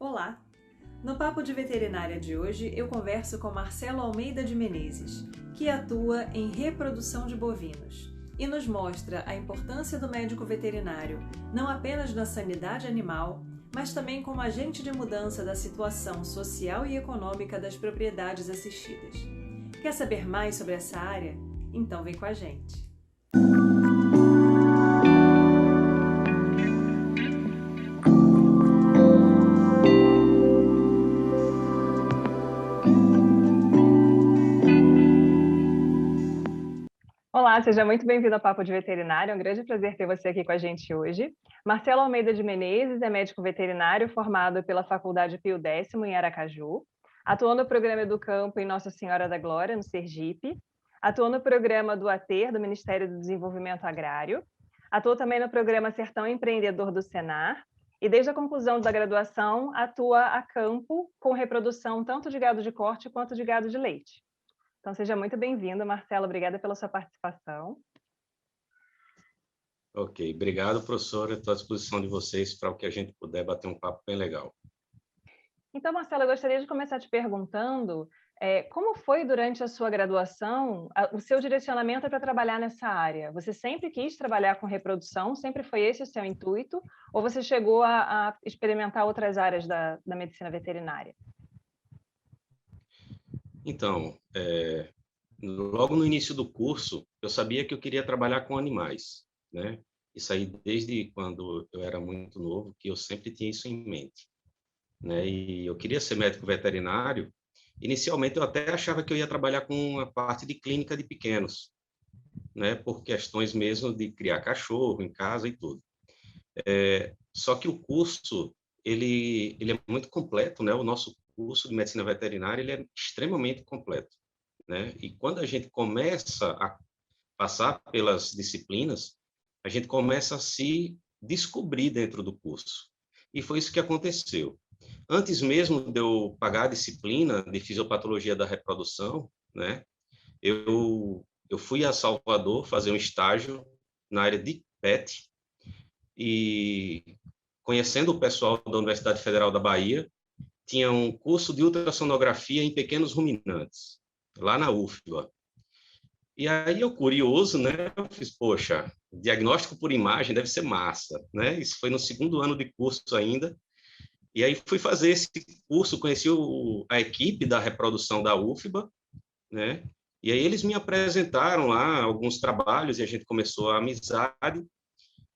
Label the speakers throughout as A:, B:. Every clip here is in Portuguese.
A: Olá! No Papo de Veterinária de hoje eu converso com Marcelo Almeida de Menezes, que atua em reprodução de bovinos e nos mostra a importância do médico veterinário não apenas na sanidade animal, mas também como agente de mudança da situação social e econômica das propriedades assistidas. Quer saber mais sobre essa área? Então vem com a gente!
B: Olá, seja muito bem-vindo ao Papo de Veterinário. É um grande prazer ter você aqui com a gente hoje. Marcelo Almeida de Menezes é médico veterinário formado pela Faculdade Pio X em Aracaju. Atuou no programa Educampo em Nossa Senhora da Glória, no Sergipe. Atuou no programa do ATER, do Ministério do Desenvolvimento Agrário. Atuou também no programa Sertão Empreendedor do Senar. E desde a conclusão da graduação, atua a campo com reprodução tanto de gado de corte quanto de gado de leite. Então, seja muito bem-vindo, Marcelo. Obrigada pela sua participação.
C: Ok, obrigado, professora. Estou à disposição de vocês para o que a gente puder bater um papo bem legal.
B: Então, Marcelo, eu gostaria de começar te perguntando como foi durante a sua graduação o seu direcionamento para trabalhar nessa área? Você sempre quis trabalhar com reprodução? Sempre foi esse o seu intuito? Ou você chegou a experimentar outras áreas da medicina veterinária?
C: Então, logo no início do curso, eu sabia que eu queria trabalhar com animais, né? Isso aí desde quando eu era muito novo, que eu sempre tinha isso em mente, né? E eu queria ser médico veterinário. Inicialmente, eu até achava que eu ia trabalhar com a parte de clínica de pequenos, né? Por questões mesmo de criar cachorro em casa e tudo. Só que o curso, ele é muito completo, né? O nosso curso de medicina veterinária, ele é extremamente completo, né? E quando a gente começa a passar pelas disciplinas, a gente começa a se descobrir dentro do curso. E foi isso que aconteceu. Antes mesmo de eu pagar a disciplina de fisiopatologia da reprodução, né? Eu fui a Salvador fazer um estágio na área de PET e conhecendo o pessoal da Universidade Federal da Bahia, tinha um curso de ultrassonografia em pequenos ruminantes, lá na UFBA. E aí eu, curioso, né, eu fiz, poxa, diagnóstico por imagem deve ser massa, né? Isso foi no segundo ano de curso ainda. E aí fui fazer esse curso, conheci a equipe da reprodução da UFBA, né? E aí eles me apresentaram lá alguns trabalhos e a gente começou a amizade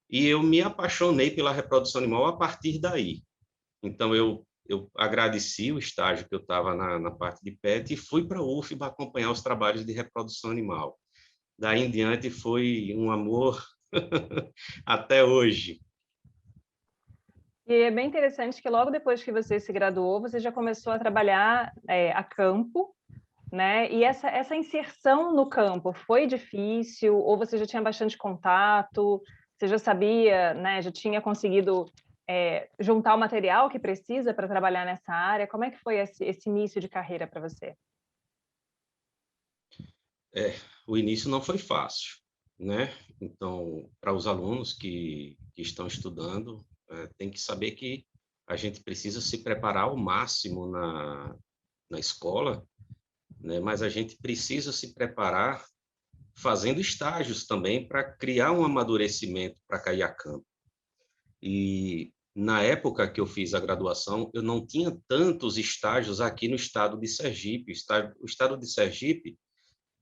C: e eu me apaixonei pela reprodução animal a partir daí. Então, eu agradeci o estágio que eu estava na parte de PET e fui para a UFBA acompanhar os trabalhos de reprodução animal. Daí em diante foi um amor até hoje.
B: E é bem interessante que logo depois que você se graduou, você já começou a trabalhar a campo, né? E essa inserção no campo foi difícil? Ou você já tinha bastante contato? Você já sabia, né? Já tinha conseguido juntar o material que precisa para trabalhar nessa área? Como é que foi esse início de carreira para você?
C: O início não foi fácil, né? Então, para os alunos que estão estudando, tem que saber que a gente precisa se preparar ao máximo na escola, né? Mas a gente precisa se preparar fazendo estágios também para criar um amadurecimento para cair a campo. E na época que eu fiz a graduação, eu não tinha tantos estágios aqui no estado de Sergipe. O estado de Sergipe,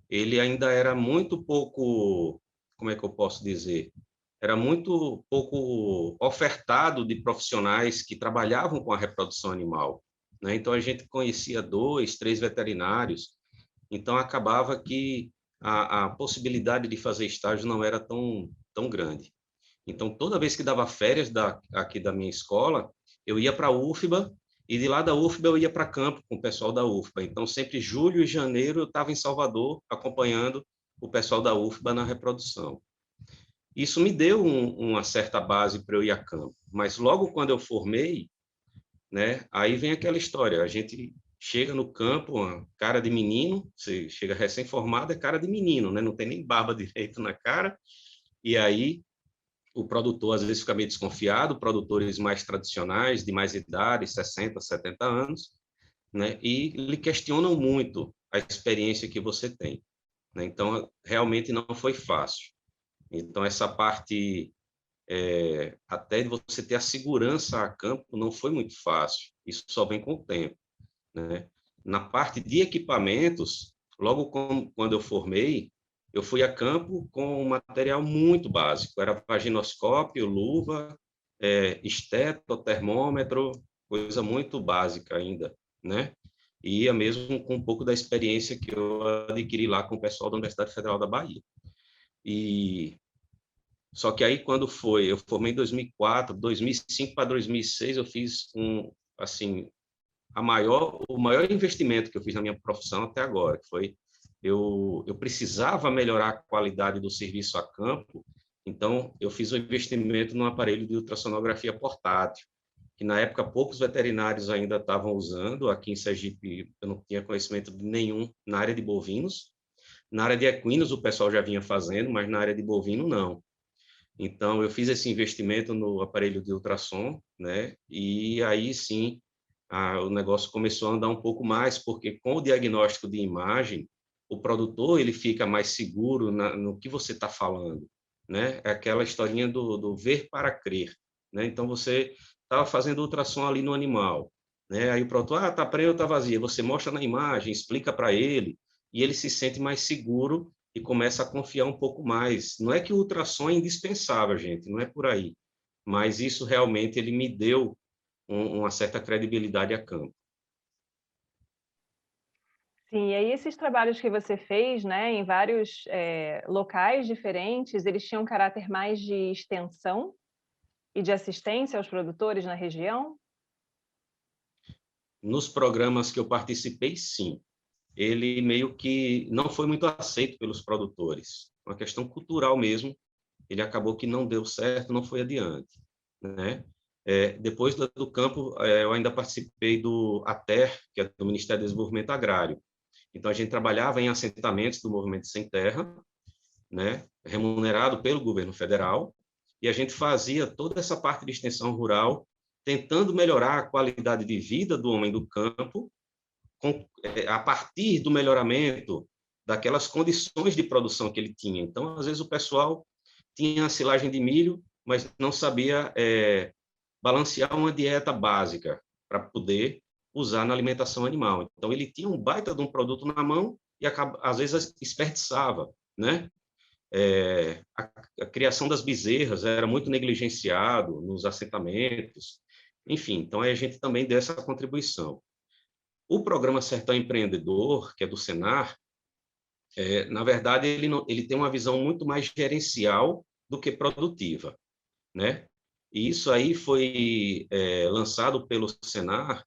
C: ele ainda era muito pouco, como é que eu posso dizer? Era muito pouco ofertado de profissionais que trabalhavam com a reprodução animal, né? Então a gente conhecia 2, 3 veterinários, então acabava que a possibilidade de fazer estágio não era tão grande. Então, toda vez que dava férias aqui da minha escola, eu ia para a UFBA e de lá da UFBA eu ia para campo com o pessoal da UFBA. Então, sempre julho e janeiro eu estava em Salvador acompanhando o pessoal da UFBA na reprodução. Isso me deu uma certa base para eu ir a campo. Mas logo quando eu formei, né, aí vem aquela história, a gente chega no campo, uma cara de menino, você chega recém-formado, é cara de menino, né? Não tem nem barba direito na cara, e aí o produtor às vezes fica meio desconfiado, produtores mais tradicionais, de mais idade, 60, 70 anos, né? E lhe questionam muito a experiência que você tem, né? Então, realmente não foi fácil. Então, essa parte, até de você ter a segurança a campo, não foi muito fácil. Isso só vem com o tempo, né? Na parte de equipamentos, logo quando eu formei, eu fui a campo com um material muito básico. Era vaginoscópio, luva, esteto, termômetro, coisa muito básica ainda, né? E ia mesmo com um pouco da experiência que eu adquiri lá com o pessoal da Universidade Federal da Bahia. E só que aí quando eu formei em 2004, 2005 para 2006, eu fiz assim, o maior investimento que eu fiz na minha profissão até agora, que foi eu precisava melhorar a qualidade do serviço a campo, então eu fiz um investimento num aparelho de ultrassonografia portátil, que na época poucos veterinários ainda estavam usando. Aqui em Sergipe eu não tinha conhecimento de nenhum na área de bovinos. Na área de equinos o pessoal já vinha fazendo, mas na área de bovino não. Então eu fiz esse investimento no aparelho de ultrassom, né? E aí sim o negócio começou a andar um pouco mais, porque com o diagnóstico de imagem, o produtor ele fica mais seguro no que você está falando, né? É aquela historinha do ver para crer, né? Então você estava fazendo ultrassom ali no animal, né? Aí o produtor, tá preso, tá vazia. Você mostra na imagem, explica para ele, e ele se sente mais seguro e começa a confiar um pouco mais. Não é que o ultrassom é indispensável, gente, não é por aí, mas isso realmente ele me deu uma certa credibilidade a campo.
B: Sim, e aí esses trabalhos que você fez, né, em vários locais diferentes, eles tinham um caráter mais de extensão e de assistência aos produtores na região?
C: Nos programas que eu participei, sim. Ele meio que não foi muito aceito pelos produtores. Uma questão cultural mesmo. Ele acabou que não deu certo, não foi adiante, né? Depois do campo, eu ainda participei do ATER, que é do Ministério do Desenvolvimento Agrário. Então, a gente trabalhava em assentamentos do Movimento Sem Terra, né, remunerado pelo governo federal, e a gente fazia toda essa parte de extensão rural, tentando melhorar a qualidade de vida do homem do campo, a partir do melhoramento daquelas condições de produção que ele tinha. Então, às vezes, o pessoal tinha a silagem de milho, mas não sabia balancear uma dieta básica para poder usar na alimentação animal. Então, ele tinha um baita de um produto na mão e, às vezes, desperdiçava, né? A criação das bezerras era muito negligenciado nos assentamentos. Enfim, então a gente também deu essa contribuição. O programa Sertão Empreendedor, que é do Senar, na verdade, ele tem uma visão muito mais gerencial do que produtiva, né? E isso aí foi lançado pelo Senar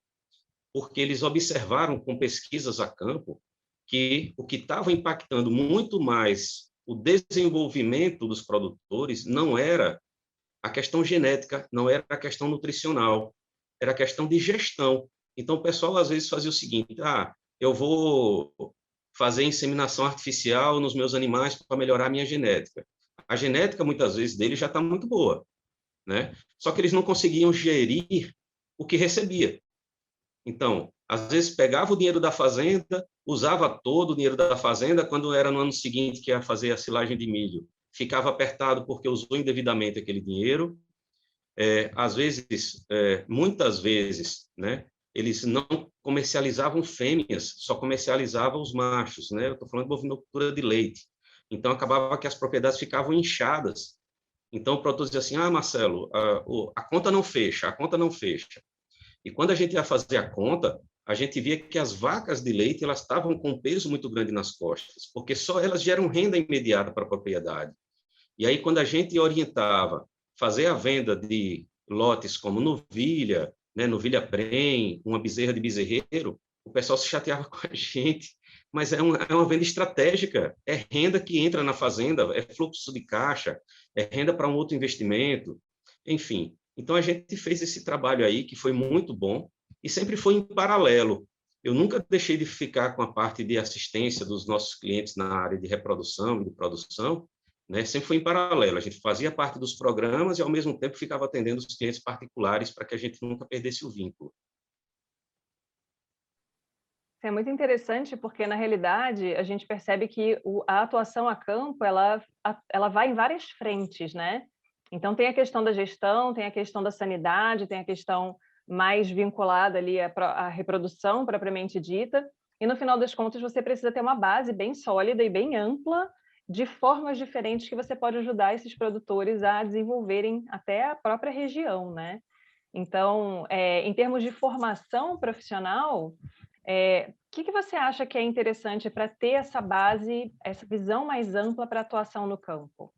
C: porque eles observaram com pesquisas a campo que o que estava impactando muito mais o desenvolvimento dos produtores não era a questão genética, não era a questão nutricional, era a questão de gestão. Então, o pessoal às vezes fazia o seguinte: eu vou fazer inseminação artificial nos meus animais para melhorar a minha genética. A genética, muitas vezes, deles já está muito boa, né? Só que eles não conseguiam gerir o que recebia. Então, às vezes pegava o dinheiro da fazenda, usava todo o dinheiro da fazenda, quando era no ano seguinte que ia fazer a silagem de milho, ficava apertado porque usou indevidamente aquele dinheiro. Às vezes, muitas vezes, né, eles não comercializavam fêmeas, só comercializavam os machos, né? Eu estou falando de bovinocultura de leite. Então, acabava que as propriedades ficavam inchadas. Então, o produtor dizia assim: Marcelo, a conta não fecha, a conta não fecha. E quando a gente ia fazer a conta, a gente via que as vacas de leite elas estavam com um peso muito grande nas costas, porque só elas geram renda imediata para a propriedade. E aí, quando a gente orientava fazer a venda de lotes como novilha, né, novilha prenhe, uma bezerra de bezerreiro, o pessoal se chateava com a gente, mas é uma venda estratégica, é renda que entra na fazenda, é fluxo de caixa, é renda para um outro investimento, enfim. Então, a gente fez esse trabalho aí, que foi muito bom, e sempre foi em paralelo. Eu nunca deixei de ficar com a parte de assistência dos nossos clientes na área de reprodução e de produção, né? Sempre foi em paralelo, a gente fazia parte dos programas e, ao mesmo tempo, ficava atendendo os clientes particulares para que a gente nunca perdesse o vínculo.
B: É muito interessante porque, na realidade, a gente percebe que a atuação a campo, ela vai em várias frentes, né? Então, tem a questão da gestão, tem a questão da sanidade, tem a questão mais vinculada ali à reprodução propriamente dita, e no final das contas você precisa ter uma base bem sólida e bem ampla de formas diferentes que você pode ajudar esses produtores a desenvolverem até a própria região, né? Então, em termos de formação profissional, que você acha que é interessante para ter essa base, essa visão mais ampla para atuação no campo?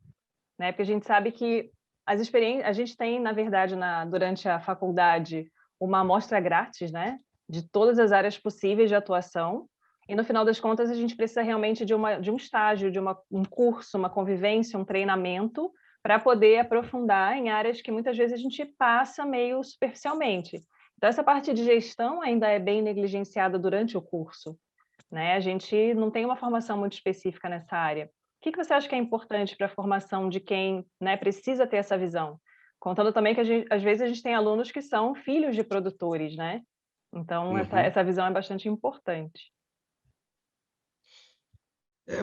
B: Né? Porque a gente sabe que as experiências, a gente tem, na verdade, durante a faculdade, uma amostra grátis, né? De todas as áreas possíveis de atuação, e no final das contas a gente precisa realmente de um estágio, de um curso, uma convivência, um treinamento, para poder aprofundar em áreas que muitas vezes a gente passa meio superficialmente. Então, essa parte de gestão ainda é bem negligenciada durante o curso, né? A gente não tem uma formação muito específica nessa área. O que você acha que é importante para a formação de quem, né, precisa ter essa visão? Contando também que às vezes a gente tem alunos que são filhos de produtores, né? Então, essa visão é bastante importante.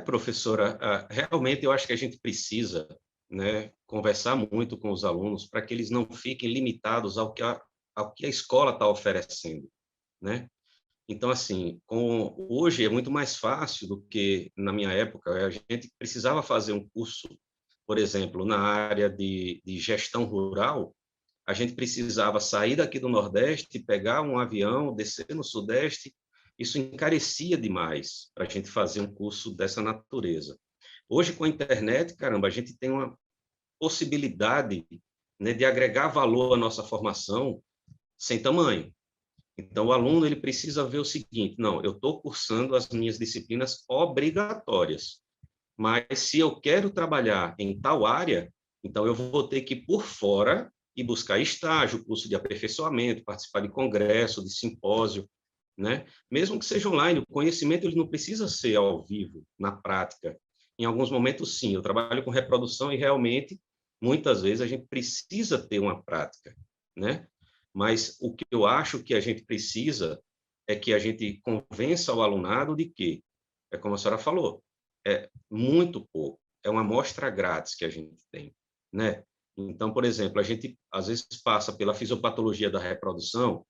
C: Professora, realmente eu acho que a gente precisa, né, conversar muito com os alunos para que eles não fiquem limitados ao que a escola está oferecendo, né? Então, assim, hoje é muito mais fácil do que na minha época. A gente precisava fazer um curso, por exemplo, na área de gestão rural. A gente precisava sair daqui do Nordeste, pegar um avião, descer no Sudeste. Isso encarecia demais para a gente fazer um curso dessa natureza. Hoje, com a internet, caramba, a gente tem uma possibilidade, né, de agregar valor à nossa formação sem tamanho. Então, o aluno ele precisa ver o seguinte: não, eu estou cursando as minhas disciplinas obrigatórias, mas se eu quero trabalhar em tal área, então eu vou ter que ir por fora e buscar estágio, curso de aperfeiçoamento, participar de congresso, de simpósio, né? Mesmo que seja online, o conhecimento ele não precisa ser ao vivo, na prática. Em alguns momentos, sim. Eu trabalho com reprodução e realmente, muitas vezes, a gente precisa ter uma prática, né? Mas o que eu acho que a gente precisa é que a gente convença o alunado de que, é como a senhora falou, é muito pouco, é uma amostra grátis que a gente tem, né? Então, por exemplo, a gente às vezes passa pela fisiopatologia da reprodução,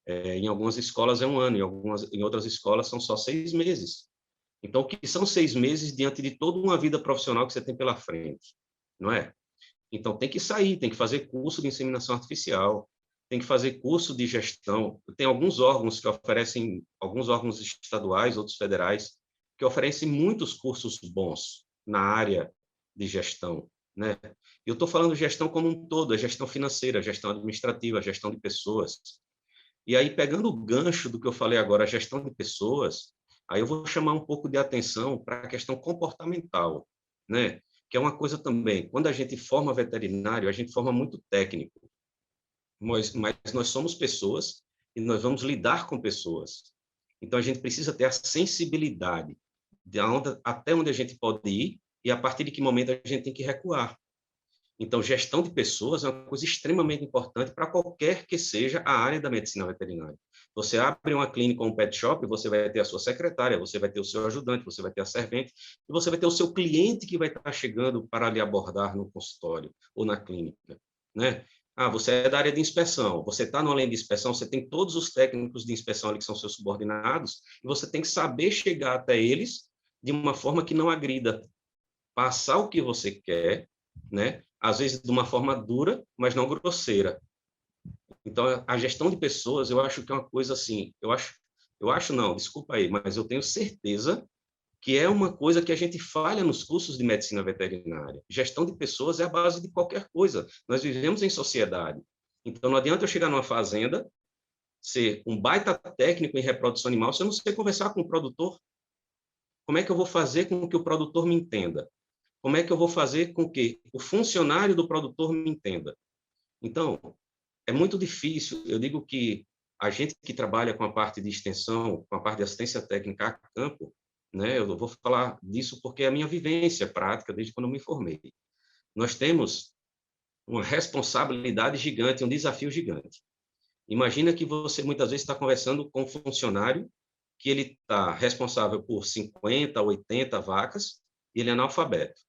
C: em algumas escolas é um ano, em outras escolas são só 6 meses. Então, o que são 6 meses diante de toda uma vida profissional que você tem pela frente, não é? Então, tem que sair, tem que fazer curso de inseminação artificial, tem que fazer curso de gestão. Tem alguns órgãos que oferecem, alguns órgãos estaduais, outros federais, que oferecem muitos cursos bons na área de gestão, né? Eu estou falando de gestão como um todo, é gestão financeira, gestão administrativa, gestão de pessoas. E aí, pegando o gancho do que eu falei agora, a gestão de pessoas, aí eu vou chamar um pouco de atenção para a questão comportamental, né? Que é uma coisa também, quando a gente forma veterinário, a gente forma muito técnico, mas nós somos pessoas e nós vamos lidar com pessoas. Então, a gente precisa ter a sensibilidade até onde a gente pode ir e a partir de que momento a gente tem que recuar. Então, gestão de pessoas é uma coisa extremamente importante para qualquer que seja a área da medicina veterinária. Você abre uma clínica ou um pet shop, você vai ter a sua secretária, você vai ter o seu ajudante, você vai ter a servente, e você vai ter o seu cliente que vai estar chegando para lhe abordar no consultório ou na clínica, né? Você é da área de inspeção, você está no além de inspeção, você tem todos os técnicos de inspeção ali que são seus subordinados, e você tem que saber chegar até eles de uma forma que não agrida, passar o que você quer, né? Às vezes de uma forma dura, mas não grosseira. Então, a gestão de pessoas, eu acho que é uma coisa assim, eu acho não, desculpa aí, mas eu tenho certeza que é uma coisa que a gente falha nos cursos de medicina veterinária. Gestão de pessoas é a base de qualquer coisa. Nós vivemos em sociedade. Então, não adianta eu chegar numa fazenda, ser um baita técnico em reprodução animal, se eu não sei conversar com o produtor. Como é que eu vou fazer com que o produtor me entenda? Como é que eu vou fazer com que o funcionário do produtor me entenda? Então, é muito difícil. Eu digo que a gente que trabalha com a parte de extensão, com a parte de assistência técnica a campo, né? Eu vou falar disso porque é a minha vivência prática desde quando eu me formei. Nós temos uma responsabilidade gigante, um desafio gigante. Imagina que você muitas vezes está conversando com um funcionário que ele está responsável por 50, 80 vacas e ele é analfabeto.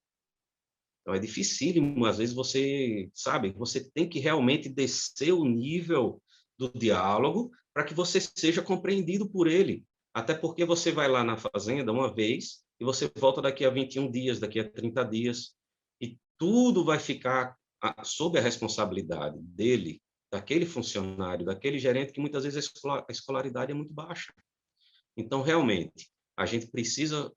C: Então, é dificílimo, às vezes, você, sabe, você tem que realmente descer o nível do diálogo para que você seja compreendido por ele. Até porque você vai lá na fazenda uma vez e você volta daqui a 21 dias, daqui a 30 dias, e tudo vai ficar sob a responsabilidade dele, daquele funcionário, daquele gerente, que muitas vezes a escolaridade é muito baixa. Então, realmente, a gente precisa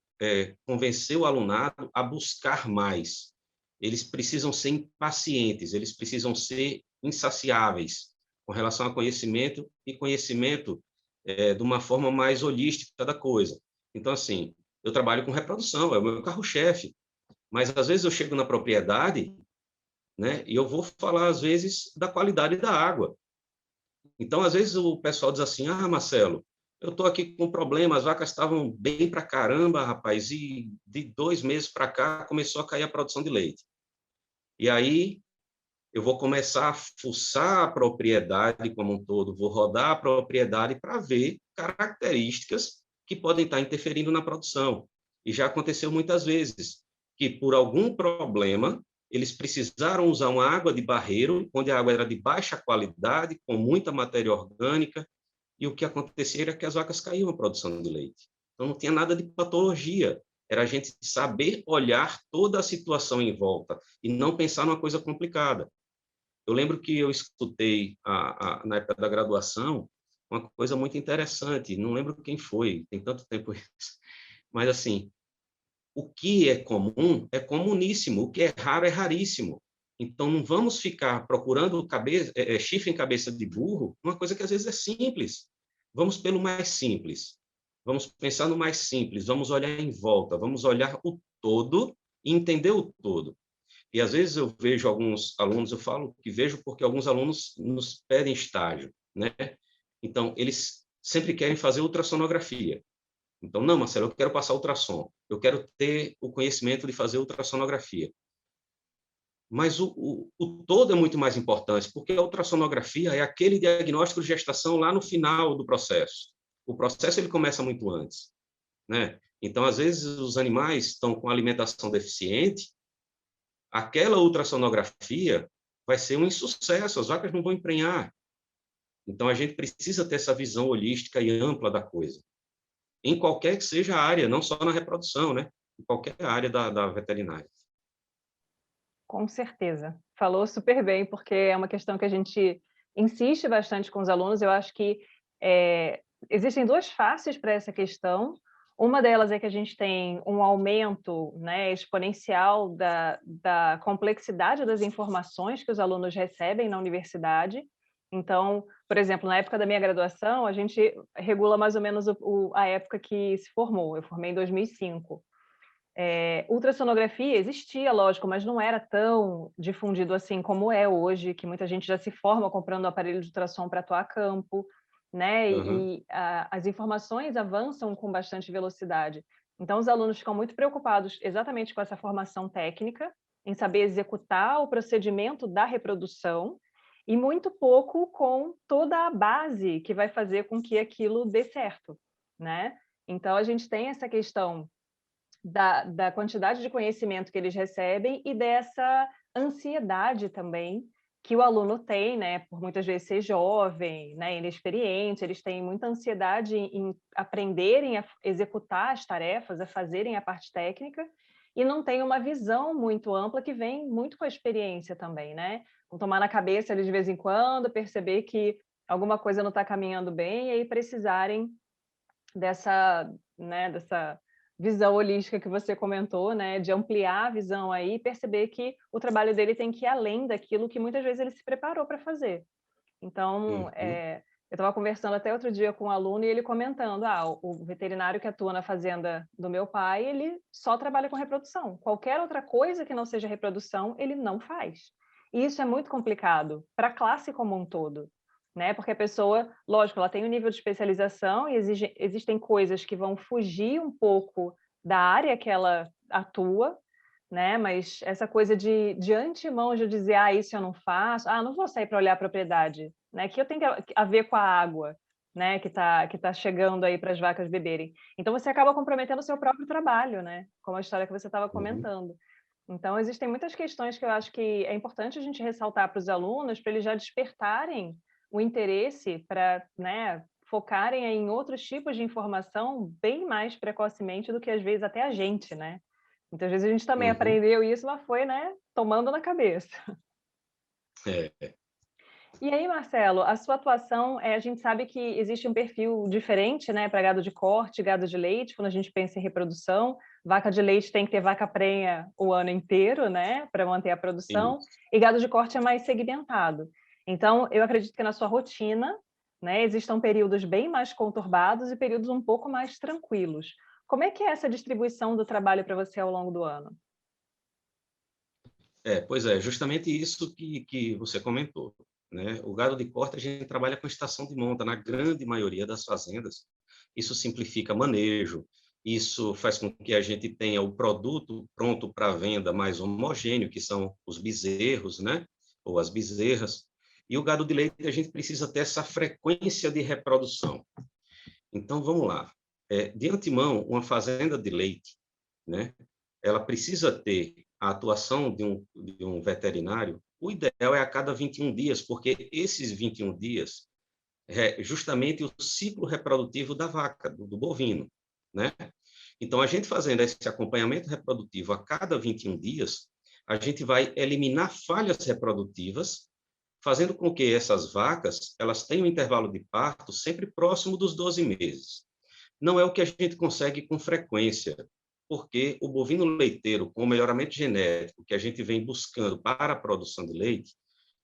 C: convencer o alunado a buscar mais. Eles precisam ser impacientes, eles precisam ser insaciáveis com relação a conhecimento, e conhecimento de uma forma mais holística da coisa. Então, assim, eu trabalho com reprodução, é o meu carro-chefe, mas às vezes eu chego na propriedade, né, e eu vou falar, às vezes, da qualidade da água. Então, às vezes, o pessoal diz assim, Marcelo, eu estou aqui com um problema, as vacas estavam bem para caramba, rapaz, e de 2 meses para cá começou a cair a produção de leite. E aí eu vou começar a fuçar a propriedade como um todo, vou rodar a propriedade para ver características que podem estar interferindo na produção. E já aconteceu muitas vezes que, por algum problema, eles precisaram usar uma água de barreiro, onde a água era de baixa qualidade, com muita matéria orgânica, e o que acontecia era que as vacas caíam a produção de leite. Então, não tinha nada de patologia. Era a gente saber olhar toda a situação em volta e não pensar numa coisa complicada. Eu lembro que eu escutei, na época da graduação, uma coisa muito interessante. Não lembro quem foi, tem tanto tempo isso. Mas, assim, o que é comum é comuníssimo, o que é raro é raríssimo. Então, não vamos ficar procurando chifre em cabeça de burro, uma coisa que às vezes é simples. Vamos pelo mais simples. Vamos pensar no mais simples, vamos olhar em volta, vamos olhar o todo e entender o todo. E às vezes eu vejo alguns alunos, eu falo que vejo porque alguns alunos nos pedem estágio, né? Então, eles sempre querem fazer ultrassonografia. Então, não, Marcelo, eu quero passar ultrassom, eu quero ter o conhecimento de fazer ultrassonografia. Mas o todo é muito mais importante, porque a ultrassonografia é aquele diagnóstico de gestação lá no final do processo. O processo ele começa muito antes, né? Então, às vezes, os animais estão com alimentação deficiente, aquela ultrassonografia vai ser um insucesso, as vacas não vão emprenhar. Então, a gente precisa ter essa visão holística e ampla da coisa, em qualquer que seja a área, não só na reprodução, né? Em qualquer área da veterinária.
B: Com certeza. Falou super bem, porque é uma questão que a gente insiste bastante com os alunos. Eu acho que existem 2 faces para essa questão. Uma delas é que a gente tem um aumento, né, exponencial da complexidade das informações que os alunos recebem na universidade. Então, por exemplo, na época da minha graduação, a gente regula mais ou menos a época que se formou. Eu formei em 2005. Ultrassonografia existia, lógico, mas não era tão difundido assim como é hoje, que muita gente já se forma comprando o aparelho de ultrassom para atuar a campo, né?
C: Uhum.
B: As informações avançam com bastante velocidade. Então, os alunos ficam muito preocupados exatamente com essa formação técnica, em saber executar o procedimento da reprodução, e muito pouco com toda a base que vai fazer com que aquilo dê certo, né? Então, a gente tem essa questão da quantidade de conhecimento que eles recebem e dessa ansiedade também que o aluno tem, né, por muitas vezes ser jovem, né, inexperiente, eles têm muita ansiedade em aprenderem a executar as tarefas, a fazerem a parte técnica, e não tem uma visão muito ampla que vem muito com a experiência também, né? Vão tomar na cabeça ali de vez em quando, perceber que alguma coisa não está caminhando bem e aí precisarem dessa visão holística que você comentou, né, de ampliar a visão aí e perceber que o trabalho dele tem que ir além daquilo que muitas vezes ele se preparou para fazer. Então,
C: Uhum.
B: eu estava conversando até outro dia com um aluno e ele comentando, o veterinário que atua na fazenda do meu pai, ele só trabalha com reprodução. Qualquer outra coisa que não seja reprodução, ele não faz. E isso é muito complicado para a classe como um todo, né? Porque a pessoa, lógico, ela tem um nível de especialização e existem coisas que vão fugir um pouco da área que ela atua, né? Mas essa coisa de antemão de dizer, isso eu não faço, não vou sair para olhar a propriedade, né? Que eu tenho que a ver com a água, né? Que tá chegando aí para as vacas beberem. Então você acaba comprometendo o seu próprio trabalho, né? Como a história que você estava comentando. Então existem muitas questões que eu acho que é importante a gente ressaltar para os alunos, para eles já despertarem o interesse para, né, focarem em outros tipos de informação bem mais precocemente do que às vezes até a gente, né? Então, às vezes a gente também aprendeu isso, mas foi, né, tomando na cabeça.
C: É.
B: E aí, Marcelo, a sua atuação, a gente sabe que existe um perfil diferente, né, para gado de corte, gado de leite, quando a gente pensa em reprodução. Vaca de leite tem que ter vaca prenha o ano inteiro, né, para manter a produção, e gado de corte é mais segmentado. Então, eu acredito que na sua rotina, né, existam períodos bem mais conturbados e períodos um pouco mais tranquilos. Como é que é essa distribuição do trabalho para você ao longo do ano?
C: Pois é, justamente isso que você comentou, né? O gado de corte, a gente trabalha com estação de monta, na grande maioria das fazendas. Isso simplifica manejo, isso faz com que a gente tenha o produto pronto para venda mais homogêneo, que são os bezerros, né? Ou as bezerras. E o gado de leite, a gente precisa ter essa frequência de reprodução. Então, vamos lá. De antemão, uma fazenda de leite, né? Ela precisa ter a atuação de um veterinário. O ideal é a cada 21 dias, porque esses 21 dias é justamente o ciclo reprodutivo da vaca, do bovino, né? Então, a gente fazendo esse acompanhamento reprodutivo a cada 21 dias, a gente vai eliminar falhas reprodutivas, fazendo com que essas vacas elas tenham um intervalo de parto sempre próximo dos 12 meses. Não é o que a gente consegue com frequência, porque o bovino leiteiro, com o melhoramento genético que a gente vem buscando para a produção de leite,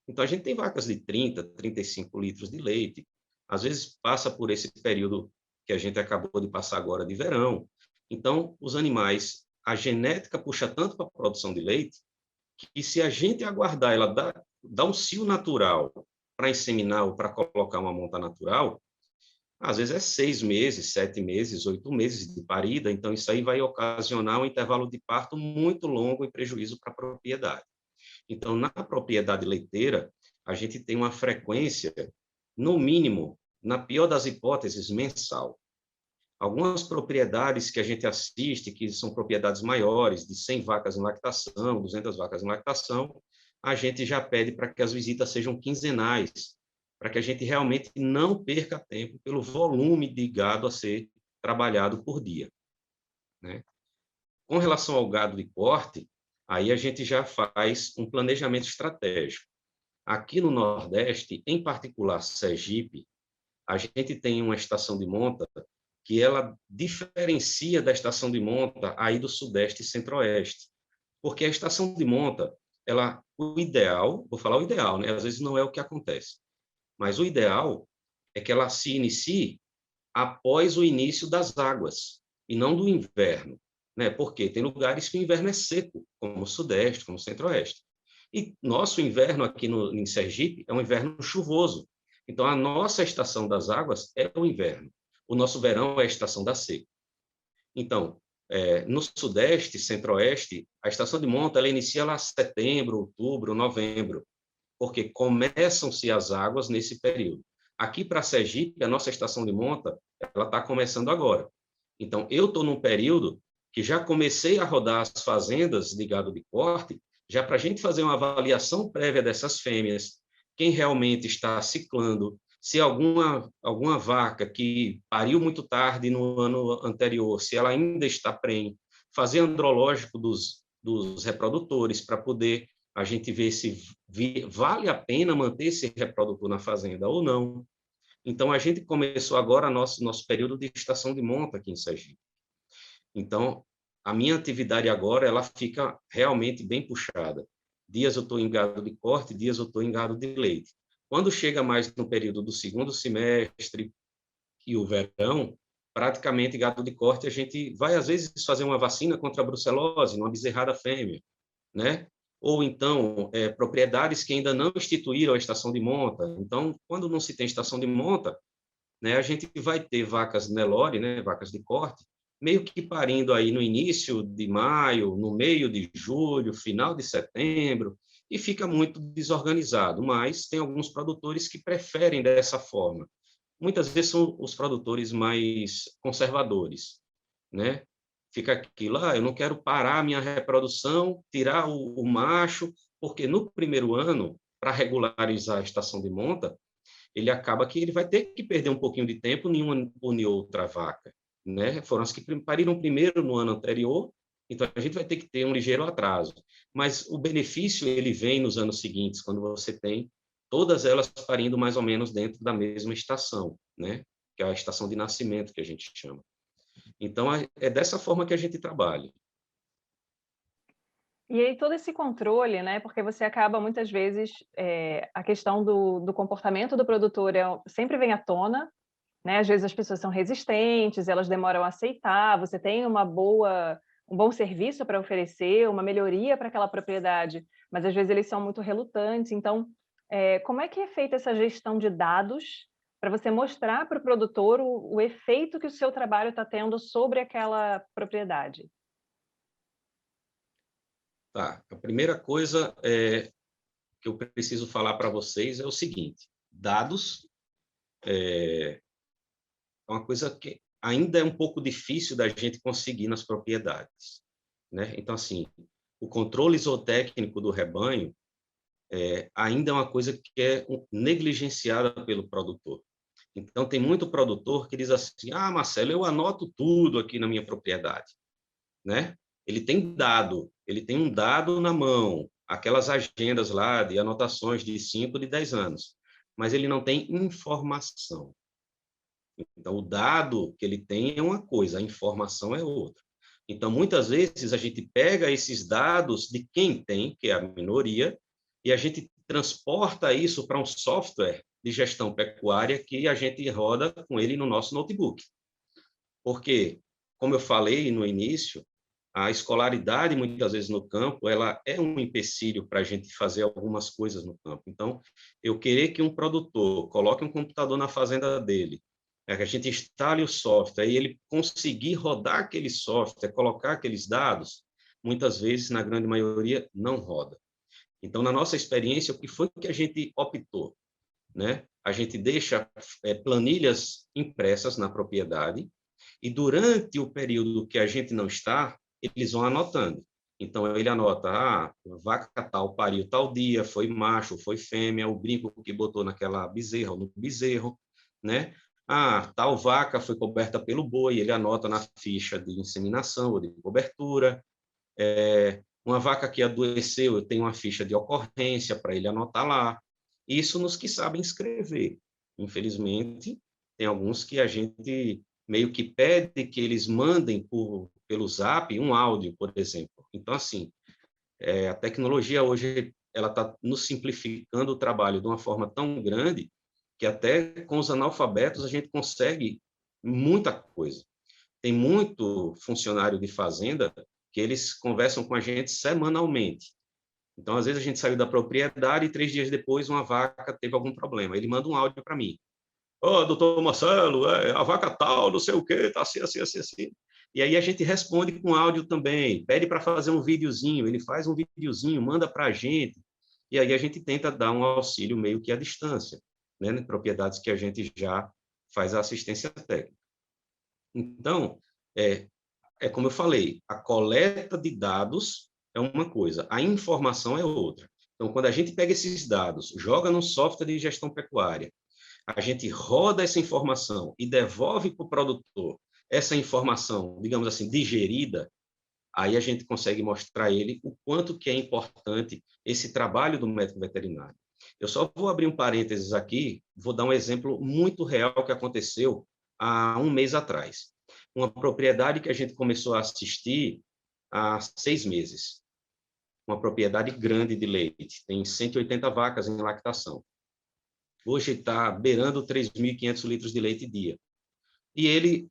C: então a gente tem vacas de 30, 35 litros de leite, às vezes passa por esse período que a gente acabou de passar agora de verão. Então, os animais, a genética puxa tanto para a produção de leite, que se a gente aguardar ela dar um cio natural para inseminar ou para colocar uma monta natural, às vezes é 6 meses, 7 meses, 8 meses de parida, então isso aí vai ocasionar um intervalo de parto muito longo e prejuízo para a propriedade. Então, na propriedade leiteira, a gente tem uma frequência, no mínimo, na pior das hipóteses, mensal. Algumas propriedades que a gente assiste, que são propriedades maiores, de 100 vacas em lactação, 200 vacas em lactação, a gente já pede para que as visitas sejam quinzenais, para que a gente realmente não perca tempo pelo volume de gado a ser trabalhado por dia, né? Com relação ao gado de corte, aí a gente já faz um planejamento estratégico. Aqui no Nordeste, em particular Sergipe, a gente tem uma estação de monta que ela diferencia da estação de monta aí do Sudeste e Centro-Oeste, porque a estação de monta, o ideal, vou falar o ideal, né? Às vezes não é o que acontece, mas o ideal é que ela se inicie após o início das águas, e não do inverno, né? Porque tem lugares que o inverno é seco, como o Sudeste, como o Centro-Oeste. E nosso inverno aqui em Sergipe é um inverno chuvoso. Então, a nossa estação das águas é o inverno. O nosso verão é a estação da seca. Então, no Sudeste, Centro-Oeste, a estação de monta ela inicia lá setembro, outubro, novembro, porque começam-se as águas nesse período. Aqui para Sergipe, a nossa estação de monta ela está começando agora. Então, eu estou num período que já comecei a rodar as fazendas de gado de corte, já para a gente fazer uma avaliação prévia dessas fêmeas, quem realmente está ciclando, se alguma vaca que pariu muito tarde no ano anterior, se ela ainda está prenhe, fazer andrológico dos reprodutores para poder a gente ver se vale a pena manter esse reprodutor na fazenda ou não. Então, a gente começou agora nosso período de estação de monta aqui em Sergipe. Então, a minha atividade agora, ela fica realmente bem puxada. Dias eu estou em gado de corte, dias eu estou em gado de leite. Quando chega mais no período do segundo semestre e o verão, praticamente gado de corte, a gente vai, às vezes, fazer uma vacina contra a brucelose, numa bezerrada fêmea, né? ou então propriedades que ainda não instituíram a estação de monta. Então, quando não se tem estação de monta, né, a gente vai ter vacas Nelore, né, vacas de corte, meio que parindo aí no início de maio, no meio de julho, final de setembro, e fica muito desorganizado, mas tem alguns produtores que preferem dessa forma. Muitas vezes são os produtores mais conservadores, né? Fica aquilo, eu não quero parar a minha reprodução, tirar o macho, porque no primeiro ano, para regularizar a estação de monta, ele acaba que ele vai ter que perder um pouquinho de tempo em uma ou em outra vaca, né? Foram as que pariram primeiro no ano anterior, então a gente vai ter que ter um ligeiro atraso. Mas o benefício ele vem nos anos seguintes, quando você tem todas elas parindo mais ou menos dentro da mesma estação, né? Que é a estação de nascimento que a gente chama. Então é dessa forma que a gente trabalha.
B: E aí todo esse controle, né, porque você acaba muitas vezes, a questão do comportamento do produtor sempre vem à tona, né, às vezes as pessoas são resistentes, elas demoram a aceitar, você tem um bom serviço para oferecer, uma melhoria para aquela propriedade, mas às vezes eles são muito relutantes. Então, como é que é feita essa gestão de dados para você mostrar para o produtor o efeito que o seu trabalho está tendo sobre aquela propriedade?
C: Tá. A primeira coisa que eu preciso falar para vocês é o seguinte: dados é uma coisa que ainda é um pouco difícil da gente conseguir nas propriedades, né? Então, assim, o controle zootécnico do rebanho ainda é uma coisa que é negligenciada pelo produtor. Então, tem muito produtor que diz assim: Marcelo, eu anoto tudo aqui na minha propriedade, né? Ele tem um dado na mão, aquelas agendas lá de anotações de 5, de 10 anos, mas ele não tem informação. Então, o dado que ele tem é uma coisa, a informação é outra. Então, muitas vezes, a gente pega esses dados de quem tem, que é a minoria, e a gente transporta isso para um software de gestão pecuária que a gente roda com ele no nosso notebook. Porque, como eu falei no início, a escolaridade, muitas vezes, no campo, ela é um empecilho para a gente fazer algumas coisas no campo. Então, eu querer que um produtor coloque um computador na fazenda dele, que a gente instale o software e ele conseguir rodar aquele software, colocar aqueles dados, muitas vezes, na grande maioria, não roda. Então, na nossa experiência, o que foi que a gente optou? Né? A gente deixa planilhas impressas na propriedade e, durante o período que a gente não está, eles vão anotando. Então, ele anota, vaca tal pariu tal dia, foi macho, foi fêmea, o brinco que botou naquela bezerra ou no bezerro, né? Tal vaca foi coberta pelo boi, ele anota na ficha de inseminação ou de cobertura. Uma vaca que adoeceu, eu tenho uma ficha de ocorrência para ele anotar lá. Isso nos que sabem escrever. Infelizmente, tem alguns que a gente meio que pede que eles mandem pelo Zap um áudio, por exemplo. Então, assim, a tecnologia hoje ela está nos simplificando o trabalho de uma forma tão grande que até com os analfabetos a gente consegue muita coisa. Tem muito funcionário de fazenda que eles conversam com a gente semanalmente. Então, às vezes, a gente saiu da propriedade e 3 dias depois uma vaca teve algum problema. Ele manda um áudio para mim. Doutor Marcelo, a vaca tal, não sei o quê, está assim, assim, assim, assim. E aí a gente responde com áudio também. Pede para fazer um videozinho, ele faz um videozinho, manda para a gente. E aí a gente tenta dar um auxílio meio que à distância, né, em propriedades que a gente já faz a assistência técnica. Então, como eu falei, a coleta de dados é uma coisa, a informação é outra. Então, quando a gente pega esses dados, joga no software de gestão pecuária, a gente roda essa informação e devolve para o produtor essa informação, digamos assim, digerida, aí a gente consegue mostrar a ele o quanto que é importante esse trabalho do médico veterinário. Eu só vou abrir um parênteses aqui, vou dar um exemplo muito real que aconteceu há um mês atrás. Uma propriedade que a gente começou a assistir há 6 meses. Uma propriedade grande de leite, tem 180 vacas em lactação. Hoje está beirando 3.500 litros de leite dia. E ele,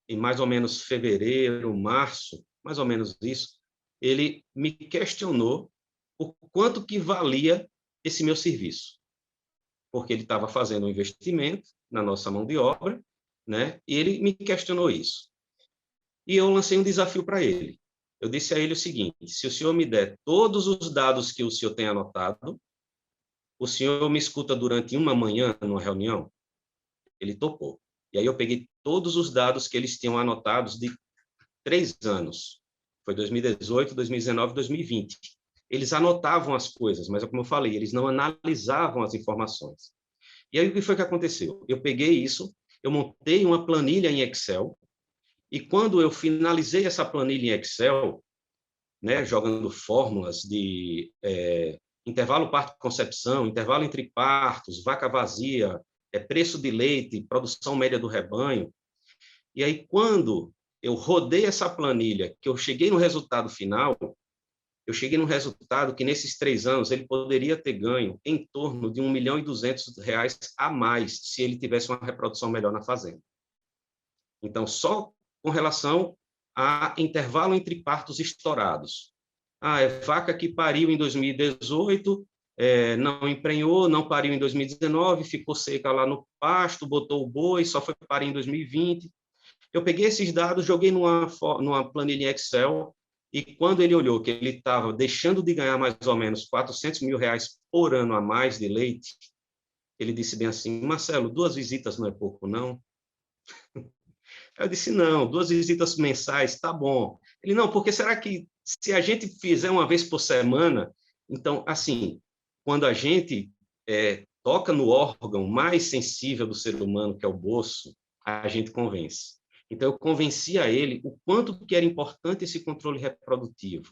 C: em mais ou menos fevereiro, março, mais ou menos isso, ele me questionou o quanto que valia esse meu serviço, porque ele estava fazendo um investimento na nossa mão de obra, né? E ele me questionou isso. E eu lancei um desafio para ele. Eu disse a ele o seguinte: se o senhor me der todos os dados que o senhor tem anotado, o senhor me escuta durante uma manhã numa reunião? Ele topou. E aí eu peguei todos os dados que eles tinham anotados de 3 anos. Foi 2018, 2019, 2020. Eles anotavam as coisas, mas, como eu falei, eles não analisavam as informações. E aí o que foi que aconteceu? Eu peguei isso, eu montei uma planilha em Excel, e quando eu finalizei essa planilha em Excel, né, jogando fórmulas de intervalo parto-concepção, intervalo entre partos, vaca vazia, preço de leite, produção média do rebanho. E aí, quando eu rodei essa planilha, que eu cheguei no resultado final, eu cheguei no resultado que, nesses 3 anos, ele poderia ter ganho em torno de R$1.200.000 a mais, se ele tivesse uma reprodução melhor na fazenda. Então, só com relação a intervalo entre partos estourados. É vaca que pariu em 2018, não emprenhou, não pariu em 2019, ficou seca lá no pasto, botou o boi, só foi parir em 2020. Eu peguei esses dados, joguei numa planilha em Excel, e quando ele olhou que ele estava deixando de ganhar mais ou menos R$400.000 por ano a mais de leite, ele disse bem assim: Marcelo, 2 visitas não é pouco, não? Eu disse: não, 2 visitas mensais, tá bom. Ele: não, porque será que se a gente fizer uma vez por semana... Então, assim, quando a gente toca no órgão mais sensível do ser humano, que é o bolso, a gente convence. Então, eu convenci a ele o quanto que era importante esse controle reprodutivo.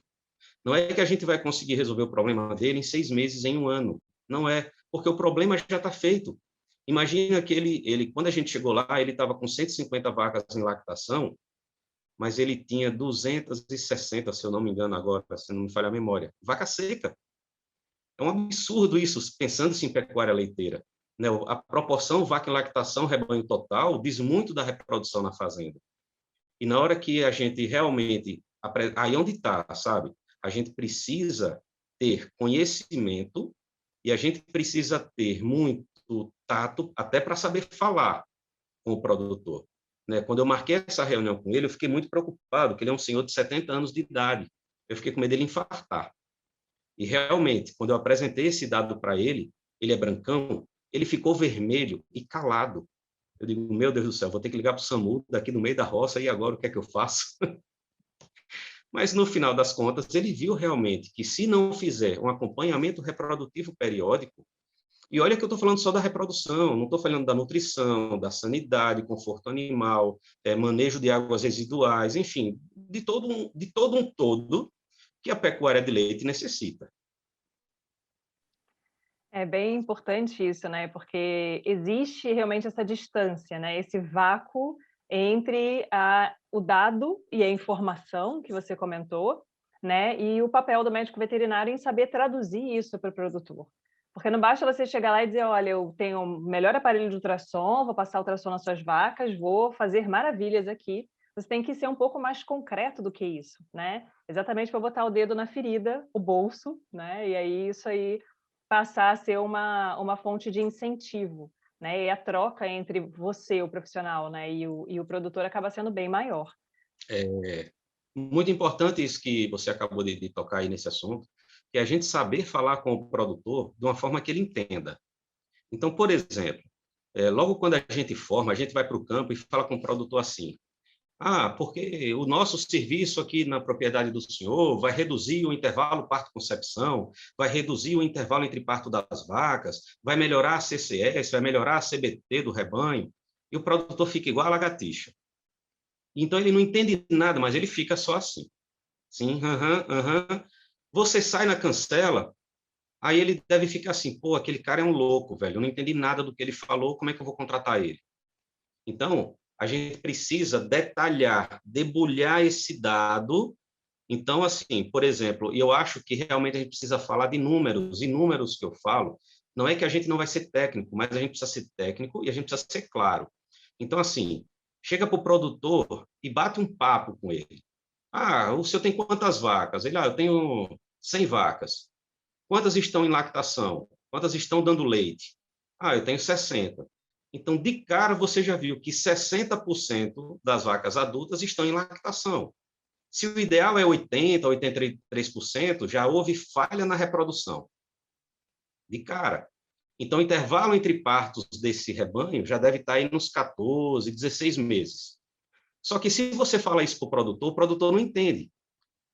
C: Não é que a gente vai conseguir resolver o problema dele em 6 meses, em 1 ano. Não é, porque o problema já está feito. Imagina que ele, quando a gente chegou lá, ele estava com 150 vacas em lactação, mas ele tinha 260, se eu não me engano agora, se não me falha a memória, vaca seca. É um absurdo isso, pensando-se em pecuária leiteira, né? A proporção vaca em lactação, rebanho total, diz muito da reprodução na fazenda. E na hora que a gente realmente... Aí onde está, sabe? A gente precisa ter conhecimento e a gente precisa ter muito tato, até para saber falar com o produtor, né? Quando eu marquei essa reunião com ele, eu fiquei muito preocupado, porque ele é um senhor de 70 anos de idade. Eu fiquei com medo dele infartar. E, realmente, quando eu apresentei esse dado para ele, ele é brancão, ele ficou vermelho e calado. Eu digo: meu Deus do céu, vou ter que ligar para o SAMU daqui no meio da roça, e agora o que é que eu faço? Mas, no final das contas, ele viu realmente que, se não fizer um acompanhamento reprodutivo periódico... E olha que eu estou falando só da reprodução, não estou falando da nutrição, da sanidade, conforto animal, manejo de águas residuais, enfim, de todo um todo que a pecuária de leite necessita.
B: É bem importante isso, né? Porque existe realmente essa distância, né? Esse vácuo entre o dado e a informação que você comentou, né? E o papel do médico veterinário em saber traduzir isso para o produtor. Porque não basta você chegar lá e dizer: olha, eu tenho o melhor aparelho de ultrassom, vou passar ultrassom nas suas vacas, vou fazer maravilhas aqui. Você tem que ser um pouco mais concreto do que isso, né? Exatamente para botar o dedo na ferida, o bolso, né? E aí isso aí passar a ser uma fonte de incentivo, né? E a troca entre você, o profissional, né, e o produtor acaba sendo bem maior.
C: Muito importante isso que você acabou de tocar aí nesse assunto, que é a gente saber falar com o produtor de uma forma que ele entenda. Então, por exemplo, logo quando a gente forma, a gente vai para o campo e fala com o produtor assim: porque o nosso serviço aqui na propriedade do senhor vai reduzir o intervalo parto-concepção, vai reduzir o intervalo entre parto das vacas, vai melhorar a CCS, vai melhorar a CBT do rebanho, e o produtor fica igual a lagartixa. Então, ele não entende nada, mas ele fica só assim. Sim, aham. Você sai na cancela, aí ele deve ficar assim: pô, aquele cara é um louco, velho, eu não entendi nada do que ele falou, como é que eu vou contratar ele? Então, a gente precisa detalhar, debulhar esse dado. Então, assim, por exemplo, eu acho que realmente a gente precisa falar de números, e números que eu falo, não é que a gente não vai ser técnico, mas a gente precisa ser técnico e a gente precisa ser claro. Então, assim, chega para o produtor e bate um papo com ele. Ah, o senhor tem quantas vacas? Ele, eu tenho 100 vacas. Quantas estão em lactação? Quantas estão dando leite? Ah, eu tenho 60. Então, de cara, você já viu que 60% das vacas adultas estão em lactação. Se o ideal é 80%, 83%, já houve falha na reprodução. De cara. Então, o intervalo entre partos desse rebanho já deve estar aí nos 14, 16 meses. Só que se você fala isso para o produtor não entende.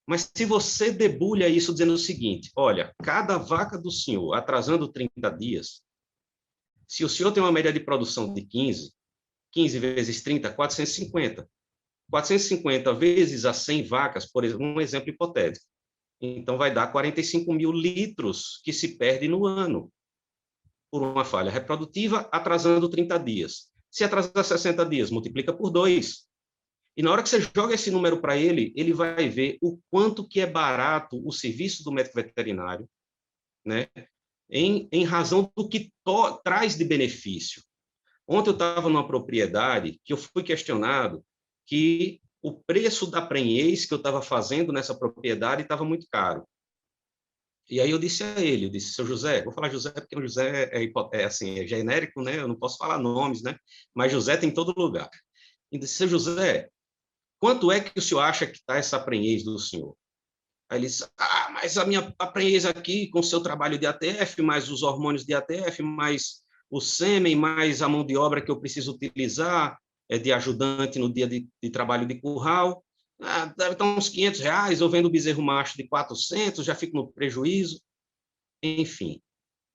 C: Mas se você debulha isso dizendo o seguinte, olha, cada vaca do senhor atrasando 30 dias, se o senhor tem uma média de produção de 15 vezes 30, 450. 450 vezes as 100 vacas, por exemplo, um exemplo hipotético. Então, vai dar 45 mil litros que se perde no ano por uma falha reprodutiva, atrasando 30 dias. Se atrasar 60 dias, multiplica por 2. E na hora que você joga esse número para ele, ele vai ver o quanto que é barato o serviço do médico veterinário, né? Em razão do que traz de benefício. Ontem eu estava numa propriedade que eu fui questionado que o preço da prenhez que eu estava fazendo nessa propriedade estava muito caro. E aí eu disse a ele, eu disse, seu José, vou falar José porque o José assim, é genérico, né? Eu não posso falar nomes, né? Mas José tem em todo lugar. E disse, seu José, quanto é que o senhor acha que está essa prenhez do senhor? Aí ele disse, mas a minha prenhez aqui, com o seu trabalho de ATF, mais os hormônios de ATF, mais o sêmen, mais a mão de obra que eu preciso utilizar de ajudante no dia de trabalho de curral, deve estar uns R$ 500, eu vendo o bezerro macho de 400, já fico no prejuízo, enfim.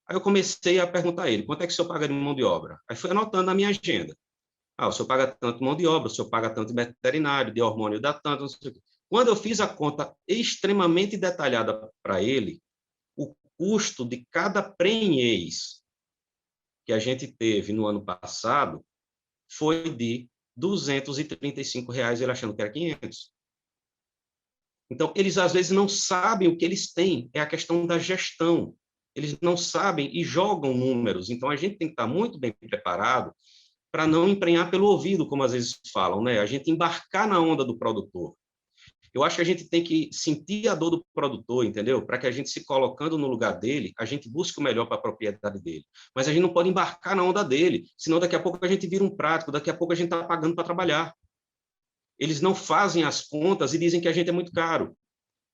C: Aí eu comecei a perguntar a ele, quanto é que o senhor paga de mão de obra? Aí fui anotando na minha agenda. O senhor paga tanto de mão de obra, o senhor paga tanto de veterinário, de hormônio dá tanto, não sei o quê. Quando eu fiz a conta extremamente detalhada para ele, o custo de cada prenhez que a gente teve no ano passado foi de R$ 235, ele achando que era 500. Então, eles às vezes não sabem o que eles têm, é a questão da gestão. Eles não sabem e jogam números. Então, a gente tem que estar muito bem preparado para não emprenhar pelo ouvido, como às vezes falam, né? A gente embarcar na onda do produtor. Eu acho que a gente tem que sentir a dor do produtor, entendeu? Para que a gente, se colocando no lugar dele, a gente busque o melhor para a propriedade dele. Mas a gente não pode embarcar na onda dele, senão daqui a pouco a gente vira um prático, daqui a pouco a gente está pagando para trabalhar. Eles não fazem as contas e dizem que a gente é muito caro.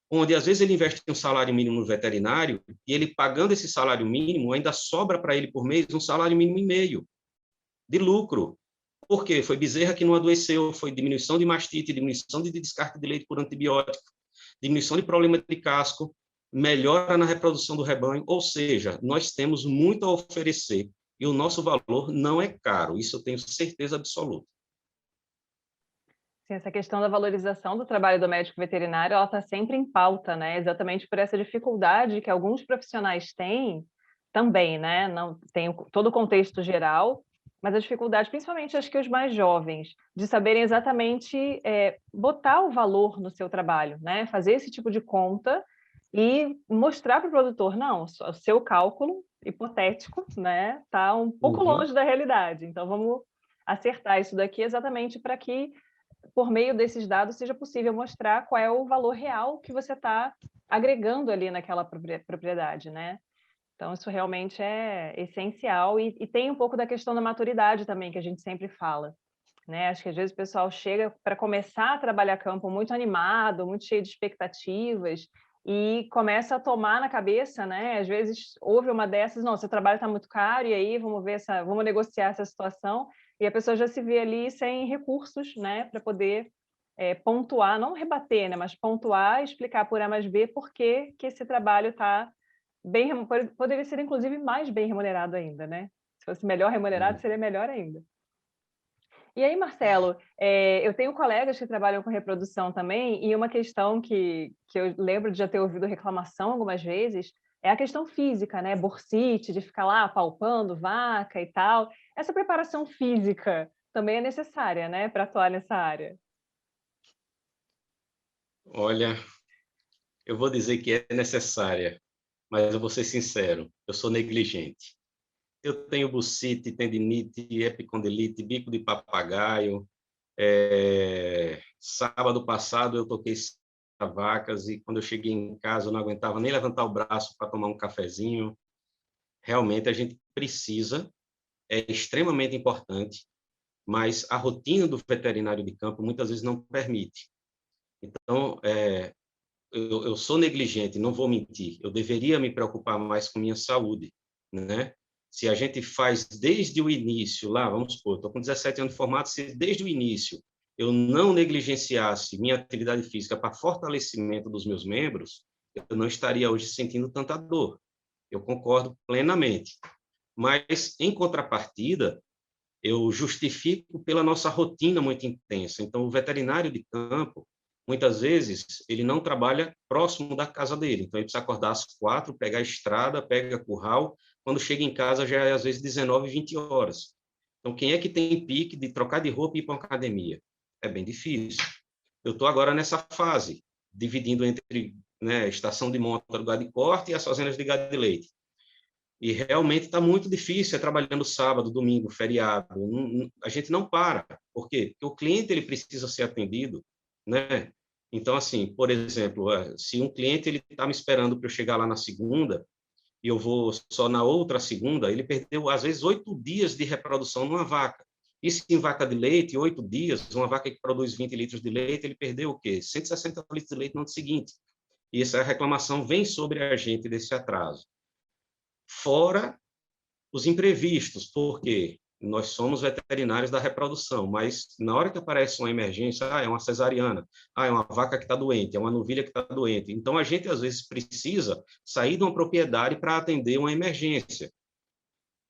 C: Onde, às vezes, ele investe um salário mínimo no veterinário e ele, pagando esse salário mínimo, ainda sobra para ele por mês um salário mínimo e meio de lucro. Por quê? Foi bezerra que não adoeceu, foi diminuição de mastite, diminuição de descarte de leite por antibiótico, diminuição de problema de casco, melhora na reprodução do rebanho, ou seja, nós temos muito a oferecer e o nosso valor não é caro, isso eu tenho certeza absoluta.
B: Sim, essa questão da valorização do trabalho do médico veterinário, ela está sempre em pauta, né? Exatamente por essa dificuldade que alguns profissionais têm também, né? Não tem todo o contexto geral, mas a dificuldade, principalmente acho que os mais jovens, de saberem exatamente botar o valor no seu trabalho, né? Fazer esse tipo de conta e mostrar para o produtor, não, o seu cálculo hipotético, né? Está um pouco longe da realidade. Então vamos acertar isso daqui exatamente para que, por meio desses dados, seja possível mostrar qual é o valor real que você está agregando ali naquela propriedade, né? Então, isso realmente é essencial e tem um pouco da questão da maturidade também, que a gente sempre fala, né? Acho que às vezes o pessoal chega para começar a trabalhar campo muito animado, muito cheio de expectativas e começa a tomar na cabeça, né? Às vezes houve uma dessas, não, seu trabalho está muito caro e aí vamos negociar essa situação, e a pessoa já se vê ali sem recursos, né, para poder pontuar, não rebater, né, mas pontuar, explicar por A mais B por que esse trabalho está bem, poderia ser inclusive mais bem remunerado ainda, né? Se fosse melhor remunerado, seria melhor ainda. E aí, Marcelo, eu tenho colegas que trabalham com reprodução também, e uma questão que eu lembro de já ter ouvido reclamação algumas vezes é a questão física, né? Bursite, de ficar lá palpando vaca e tal. Essa preparação física também é necessária, né, para atuar nessa área?
C: Olha, eu vou dizer que é necessária, mas eu vou ser sincero, eu sou negligente. Eu tenho bursite, tendinite, epicondilite, bico de papagaio. Sábado passado eu toquei vacas, e quando eu cheguei em casa eu não aguentava nem levantar o braço para tomar um cafezinho. Realmente a gente precisa, é extremamente importante, mas a rotina do veterinário de campo muitas vezes não permite. Então, eu sou negligente, não vou mentir, eu deveria me preocupar mais com minha saúde, né? Se a gente faz desde o início, lá, vamos supor, estou com 17 anos de formato, se desde o início eu não negligenciasse minha atividade física para fortalecimento dos meus membros, eu não estaria hoje sentindo tanta dor. Eu concordo plenamente. Mas, em contrapartida, eu justifico pela nossa rotina muito intensa. Então, o veterinário de campo, muitas vezes, ele não trabalha próximo da casa dele. Então, ele precisa acordar às 4, pegar a estrada, pega curral. Quando chega em casa, já é, às vezes, 19, 20 horas. Então, quem é que tem pique de trocar de roupa e ir para uma academia? É bem difícil. Eu estou agora nessa fase, dividindo entre, né, estação de monta do gado de corte e as fazendas de gado de leite. E realmente está muito difícil, trabalhando sábado, domingo, feriado. A gente não para. Por quê? Porque o cliente ele precisa ser atendido, né? Então, assim, por exemplo, se um cliente ele está me esperando para eu chegar lá na segunda e eu vou só na outra segunda, ele perdeu, às vezes, 8 dias de reprodução numa vaca. Isso em vaca de leite, 8 dias, uma vaca que produz 20 litros de leite, ele perdeu o quê? 160 litros de leite no ano seguinte. E essa reclamação vem sobre a gente desse atraso. Fora os imprevistos, porque nós somos veterinários da reprodução, mas na hora que aparece uma emergência, é uma cesariana, é uma vaca que está doente, é uma novilha que está doente. Então, a gente, às vezes, precisa sair de uma propriedade para atender uma emergência.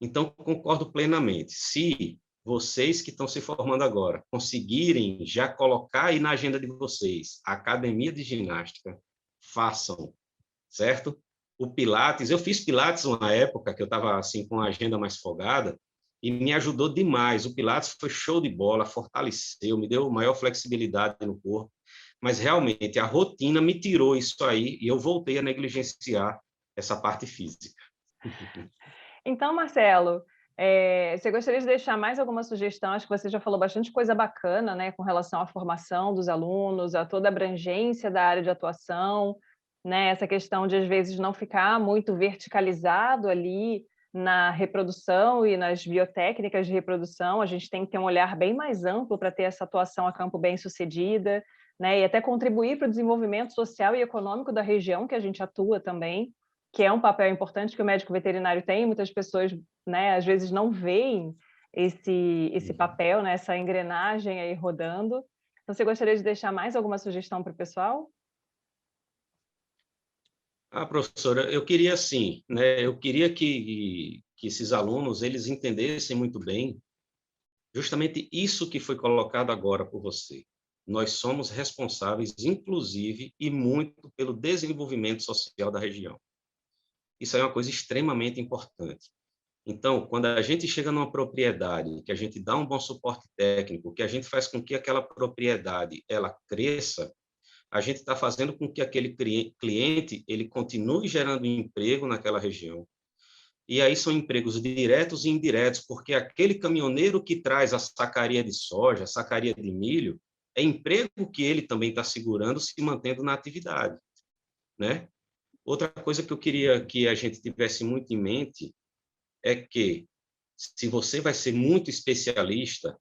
C: Então, concordo plenamente. Se vocês que estão se formando agora conseguirem já colocar aí na agenda de vocês a academia de ginástica, façam, certo? O Pilates, eu fiz Pilates uma época que eu estava assim com a agenda mais folgada e me ajudou demais. O Pilates foi show de bola, fortaleceu, me deu maior flexibilidade no corpo, mas realmente a rotina me tirou isso aí e eu voltei a negligenciar essa parte física.
B: Então, Marcelo, você gostaria de deixar mais alguma sugestão? Acho que você já falou bastante coisa bacana, né, com relação à formação dos alunos, a toda a abrangência da área de atuação, né, essa questão de, às vezes, não ficar muito verticalizado ali na reprodução e nas biotécnicas de reprodução. A gente tem que ter um olhar bem mais amplo para ter essa atuação a campo bem-sucedida, né, e até contribuir para o desenvolvimento social e econômico da região que a gente atua também, que é um papel importante que o médico veterinário tem. Muitas pessoas, né, às vezes não veem esse papel, né, essa engrenagem aí rodando. Então, você gostaria de deixar mais alguma sugestão para o pessoal?
C: Professora, eu queria assim, né, eu queria que esses alunos eles entendessem muito bem justamente isso que foi colocado agora por você. Nós somos responsáveis, inclusive, e muito pelo desenvolvimento social da região. Isso é uma coisa extremamente importante. Então, quando a gente chega numa propriedade, que a gente dá um bom suporte técnico, que a gente faz com que aquela propriedade ela cresça, a gente está fazendo com que aquele cliente ele continue gerando emprego naquela região. E aí são empregos diretos e indiretos, porque aquele caminhoneiro que traz a sacaria de soja, a sacaria de milho, é emprego que ele também está segurando, se mantendo na atividade, né? Outra coisa que eu queria que a gente tivesse muito em mente é que, se você vai ser muito especialista,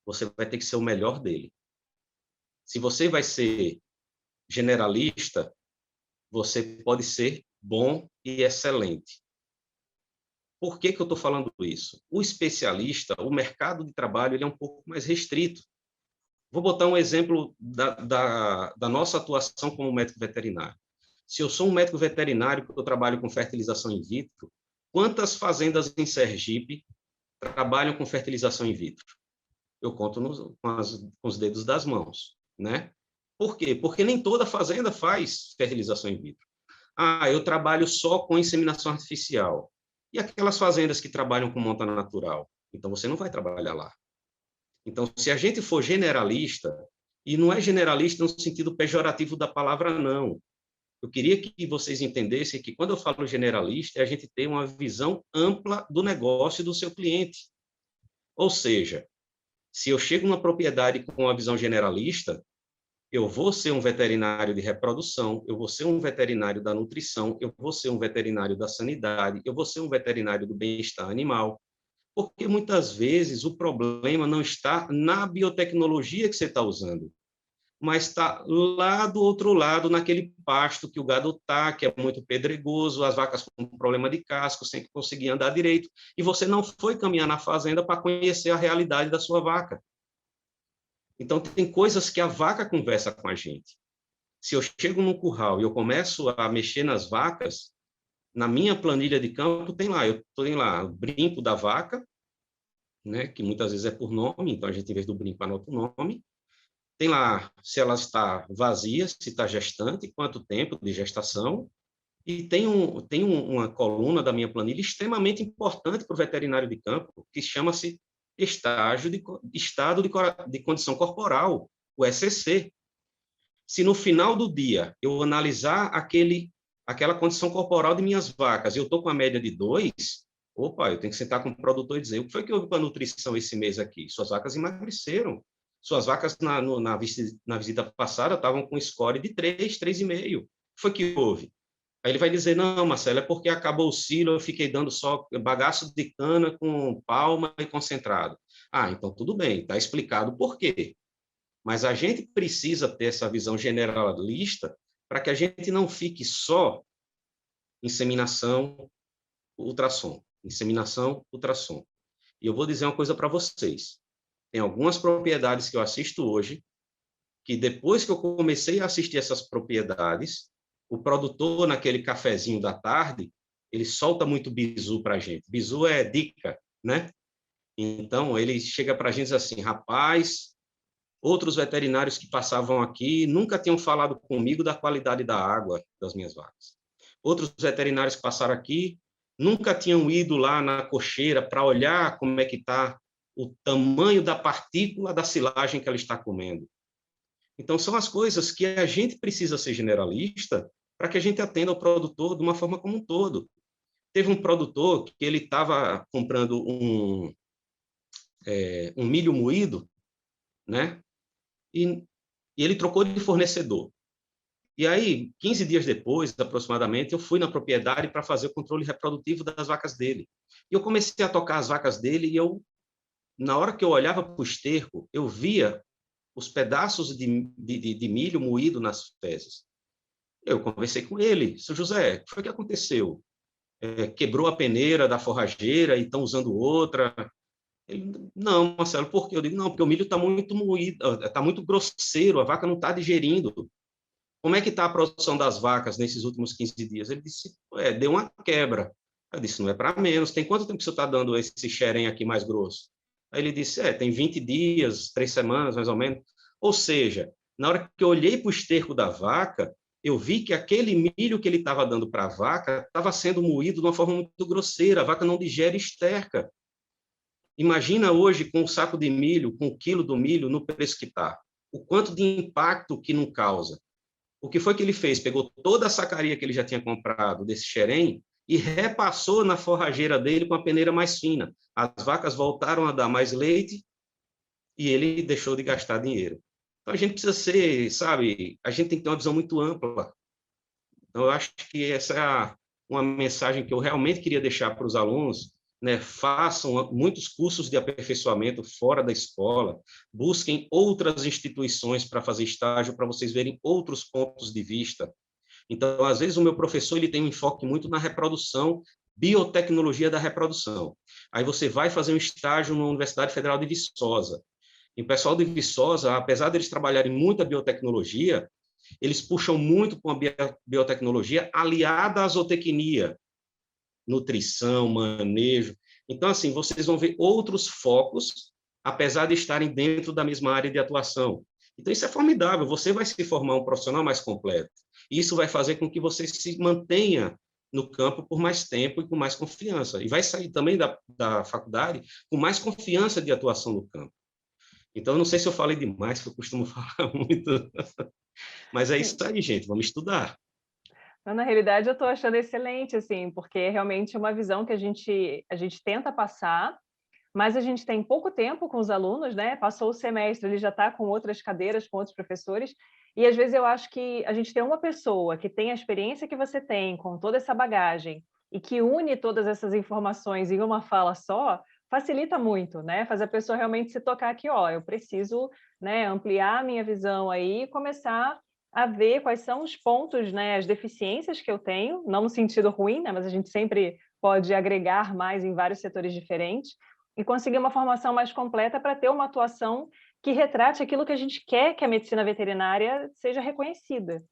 C: você vai ter que ser o melhor dele. Se você vai ser generalista, você pode ser bom e excelente. Por que eu estou falando isso? O especialista, o mercado de trabalho, ele é um pouco mais restrito. Vou botar um exemplo da nossa atuação como médico veterinário. Se eu sou um médico veterinário que eu trabalho com fertilização in vitro, quantas fazendas em Sergipe trabalham com fertilização in vitro? Eu conto com os dedos das mãos, né? Por quê? Porque nem toda fazenda faz fertilização in vitro. Eu trabalho só com inseminação artificial. E aquelas fazendas que trabalham com monta natural? Então, você não vai trabalhar lá. Então, se a gente for generalista, e não é generalista no sentido pejorativo da palavra, não. Eu queria que vocês entendessem que, quando eu falo generalista, é a gente ter uma visão ampla do negócio do seu cliente. Ou seja, se eu chego numa propriedade com uma visão generalista, Eu vou ser um veterinário de reprodução, eu vou ser um veterinário da nutrição, eu vou ser um veterinário da sanidade, eu vou ser um veterinário do bem-estar animal, porque muitas vezes o problema não está na biotecnologia que você está usando, mas está lá do outro lado, naquele pasto que o gado está, que é muito pedregoso, as vacas com problema de casco, sem conseguir andar direito, e você não foi caminhar na fazenda para conhecer a realidade da sua vaca. Então, tem coisas que a vaca conversa com a gente. Se eu chego num curral e eu começo a mexer nas vacas, na minha planilha de campo eu tenho lá o brinco da vaca, né, que muitas vezes é por nome, então a gente, em vez do brinco, anota o nome. Tem lá se ela está vazia, se está gestante, quanto tempo de gestação, e tem uma coluna da minha planilha extremamente importante para o veterinário de campo, que chama-se estado de condição corporal, o ECC. Se no final do dia eu analisar aquela condição corporal de minhas vacas, eu estou com a média de 2, opa, eu tenho que sentar com o produtor e dizer, o que foi que houve com a nutrição esse mês aqui? Suas vacas emagreceram. Suas vacas na visita passada estavam com score de 3, 3,5. O que foi que houve? Aí ele vai dizer, não, Marcelo, é porque acabou o silo, eu fiquei dando só bagaço de cana com palma e concentrado. Ah, então tudo bem, está explicado por quê. Mas a gente precisa ter essa visão generalista para que a gente não fique só inseminação, ultrassom, inseminação, ultrassom. E eu vou dizer uma coisa para vocês. Tem algumas propriedades que eu assisto hoje, que depois que eu comecei a assistir essas propriedades, o produtor, naquele cafezinho da tarde, ele solta muito bizu para a gente. Bizu é dica, né? Então, ele chega para a gente assim, rapaz, outros veterinários que passavam aqui nunca tinham falado comigo da qualidade da água das minhas vacas. Outros veterinários que passaram aqui nunca tinham ido lá na cocheira para olhar como é que está o tamanho da partícula da silagem que ela está comendo. Então, são as coisas que a gente precisa ser generalista para que a gente atenda ao produtor de uma forma como um todo. Teve um produtor que ele estava comprando um milho moído, né? E ele trocou de fornecedor. E aí, 15 dias depois, aproximadamente, eu fui na propriedade para fazer o controle reprodutivo das vacas dele. E eu comecei a tocar as vacas dele e na hora que eu olhava para o esterco, eu via os pedaços de milho moído nas fezes. Eu conversei com ele, seu José, o que foi que aconteceu? Quebrou a peneira da forrageira e estão usando outra? Ele, não, Marcelo, por quê? Eu digo, não, porque o milho está muito moído, está muito grosseiro, a vaca não está digerindo. Como é que está a produção das vacas nesses últimos 15 dias? Ele disse, deu uma quebra. Eu disse, não é para menos. Tem quanto tempo que você está dando esse xerém aqui mais grosso? Aí ele disse, tem 20 dias, 3 semanas, mais ou menos. Ou seja, na hora que eu olhei para o esterco da vaca, eu vi que aquele milho que ele estava dando para a vaca estava sendo moído de uma forma muito grosseira. A vaca não digere e esterca. Imagina hoje com um saco de milho, com 1 quilo do milho no preço que está. O quanto de impacto que não causa. O que foi que ele fez? Pegou toda a sacaria que ele já tinha comprado desse xerém e repassou na forrageira dele com a peneira mais fina. As vacas voltaram a dar mais leite e ele deixou de gastar dinheiro. Então, a gente precisa ser, sabe, a gente tem que ter uma visão muito ampla. Então, eu acho que essa é uma mensagem que eu realmente queria deixar para os alunos, né? Façam muitos cursos de aperfeiçoamento fora da escola, busquem outras instituições para fazer estágio, para vocês verem outros pontos de vista. Então, às vezes, o meu professor ele tem um enfoque muito na reprodução, biotecnologia da reprodução. Aí você vai fazer um estágio na Universidade Federal de Viçosa. E o pessoal de Viçosa, apesar deles trabalharem muito a biotecnologia, eles puxam muito com a biotecnologia aliada à zootecnia, nutrição, manejo. Então, assim, vocês vão ver outros focos, apesar de estarem dentro da mesma área de atuação. Então, isso é formidável. Você vai se formar um profissional mais completo. E isso vai fazer com que você se mantenha no campo por mais tempo e com mais confiança. E vai sair também da faculdade com mais confiança de atuação no campo. Então, não sei se eu falei demais, que eu costumo falar muito. Mas é isso aí, gente. Vamos estudar.
B: Na realidade, eu estou achando excelente, assim, porque é realmente uma visão que a gente tenta passar, mas a gente tem pouco tempo com os alunos, né? Passou o semestre, ele já está com outras cadeiras, com outros professores, e às vezes eu acho que a gente tem uma pessoa que tem a experiência que você tem, com toda essa bagagem, e que une todas essas informações em uma fala só, facilita muito, né? Faz a pessoa realmente se tocar aqui, ó, eu preciso, né, ampliar a minha visão aí e começar a ver quais são os pontos, né, as deficiências que eu tenho, não no sentido ruim, né, mas a gente sempre pode agregar mais em vários setores diferentes, e conseguir uma formação mais completa para ter uma atuação que retrate aquilo que a gente quer que a medicina veterinária seja reconhecida,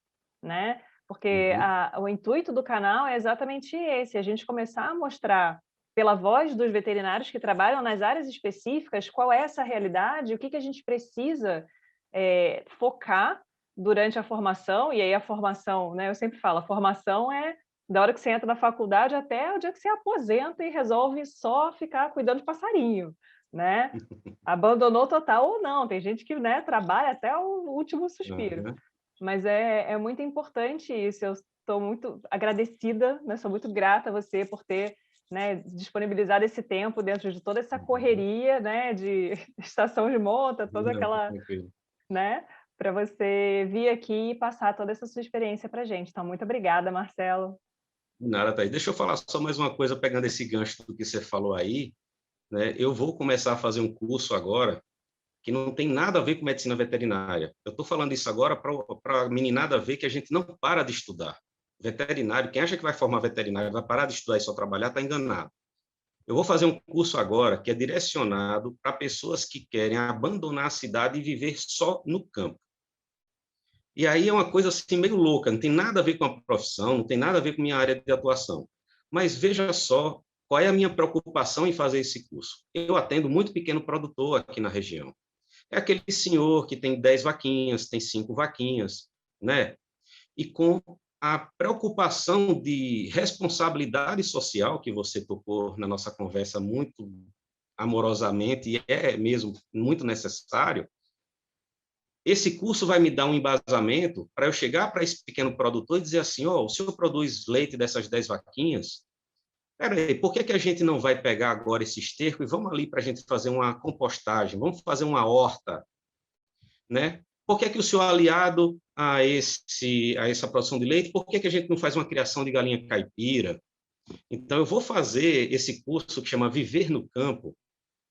B: né? Porque
C: Uhum.
B: o intuito do canal é exatamente esse, a gente começar a mostrar pela voz dos veterinários que trabalham nas áreas específicas qual é essa realidade, o que a gente precisa focar durante a formação, e aí a formação, né, eu sempre falo, a formação é da hora que você entra na faculdade até o dia que você aposenta e resolve só ficar cuidando de passarinho, né? Abandonou total ou não, tem gente que, né, trabalha até o último suspiro.
C: Uhum.
B: Mas é muito importante isso, eu estou muito agradecida, né, sou muito grata a você por ter, né, disponibilizado esse tempo dentro de toda essa
C: Uhum.
B: correria, né, de estação de monta, toda
C: Não, tá
B: aquela,
C: tranquilo.
B: né, para você vir aqui e passar toda essa sua experiência para a gente. Então, muito obrigada, Marcelo.
C: Nada, Thaís. Deixa eu falar só mais uma coisa, pegando esse gancho do que você falou aí, né? Eu vou começar a fazer um curso agora que não tem nada a ver com medicina veterinária. Eu estou falando isso agora para a meninada ver que a gente não para de estudar. Veterinário, quem acha que vai formar veterinário vai parar de estudar e só trabalhar, está enganado. Eu vou fazer um curso agora que é direcionado para pessoas que querem abandonar a cidade e viver só no campo. E aí é uma coisa assim meio louca, não tem nada a ver com a profissão, não tem nada a ver com minha área de atuação. Mas veja só qual é a minha preocupação em fazer esse curso. Eu atendo muito pequeno produtor aqui na região. É aquele senhor que tem 10 vaquinhas, tem 5 vaquinhas, né? E com a preocupação de responsabilidade social que você tocou na nossa conversa muito amorosamente, e é mesmo muito necessário, esse curso vai me dar um embasamento para eu chegar para esse pequeno produtor e dizer assim, ó, o senhor produz leite dessas 10 vaquinhas? Peraí, por que a gente não vai pegar agora esse esterco e vamos ali para a gente fazer uma compostagem, vamos fazer uma horta, né? Por que o senhor aliado a essa produção de leite, por que a gente não faz uma criação de galinha caipira? Então, eu vou fazer esse curso que chama Viver no Campo,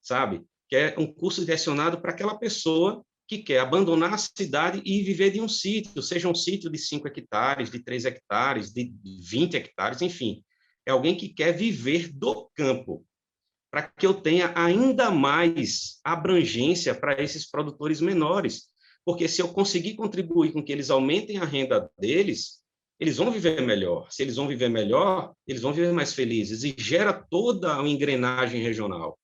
C: sabe? Que é um curso direcionado para aquela pessoa que quer abandonar a cidade e viver de um sítio, seja um sítio de 5 hectares, de 3 hectares, de 20 hectares, enfim. É alguém que quer viver do campo, para que eu tenha ainda mais abrangência para esses produtores menores. Porque se eu conseguir contribuir com que eles aumentem a renda deles, eles vão viver melhor. Se eles vão viver melhor, eles vão viver mais felizes e gera toda uma engrenagem regional.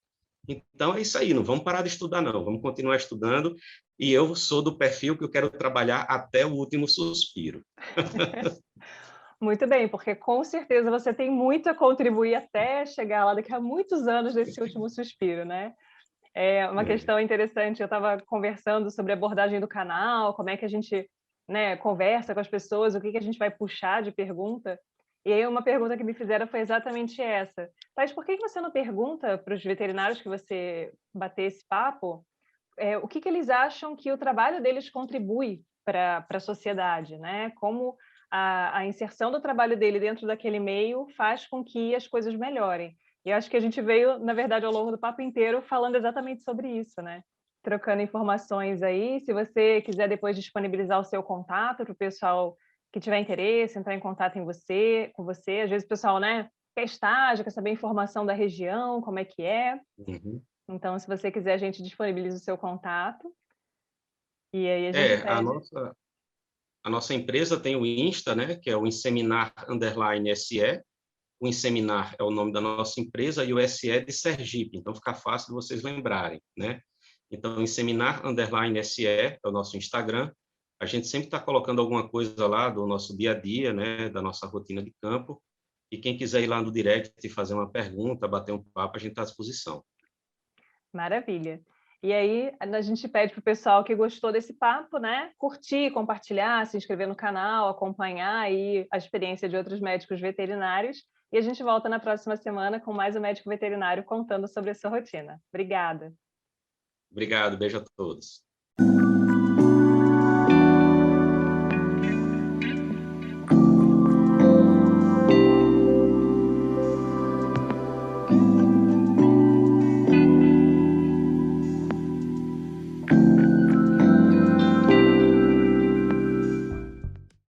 C: Então, é isso aí, não vamos parar de estudar, não, vamos continuar estudando, e eu sou do perfil que eu quero trabalhar até o último suspiro.
B: Muito bem, porque com certeza você tem muito a contribuir até chegar lá daqui a muitos anos desse último suspiro, né? É uma questão interessante, eu estava conversando sobre a abordagem do canal, como é que a gente, né, conversa com as pessoas, o que a gente vai puxar de pergunta. E aí uma pergunta que me fizeram foi exatamente essa. Thais, por que você não pergunta para os veterinários que você bater esse papo, o que eles acham que o trabalho deles contribui para a sociedade, né? Como a inserção do trabalho dele dentro daquele meio faz com que as coisas melhorem. E eu acho que a gente veio, na verdade, ao longo do papo inteiro falando exatamente sobre isso, né? Trocando informações aí. Se você quiser depois disponibilizar o seu contato para o pessoal que tiver interesse, entrar em contato com você. Às vezes o pessoal, né, quer estágio, quer saber informação da região, como é que é.
C: Uhum.
B: Então, se você quiser, a gente disponibiliza o seu contato. E aí a gente
C: É,
B: pede.
C: a nossa empresa tem o Insta, né, que é o Inseminar_SE. O Inseminar é o nome da nossa empresa e o SE é de Sergipe, então fica fácil de vocês lembrarem, né? Então, Inseminar_SE é o nosso Instagram. A gente sempre está colocando alguma coisa lá do nosso dia a dia, né, da nossa rotina de campo. E quem quiser ir lá no direct e fazer uma pergunta, bater um papo, a gente está à disposição.
B: Maravilha. E aí a gente pede para o pessoal que gostou desse papo, né, curtir, compartilhar, se inscrever no canal, acompanhar aí a experiência de outros médicos veterinários E a gente volta na próxima semana com mais um médico veterinário contando sobre a sua rotina. Obrigada.
C: Obrigado, beijo a todos.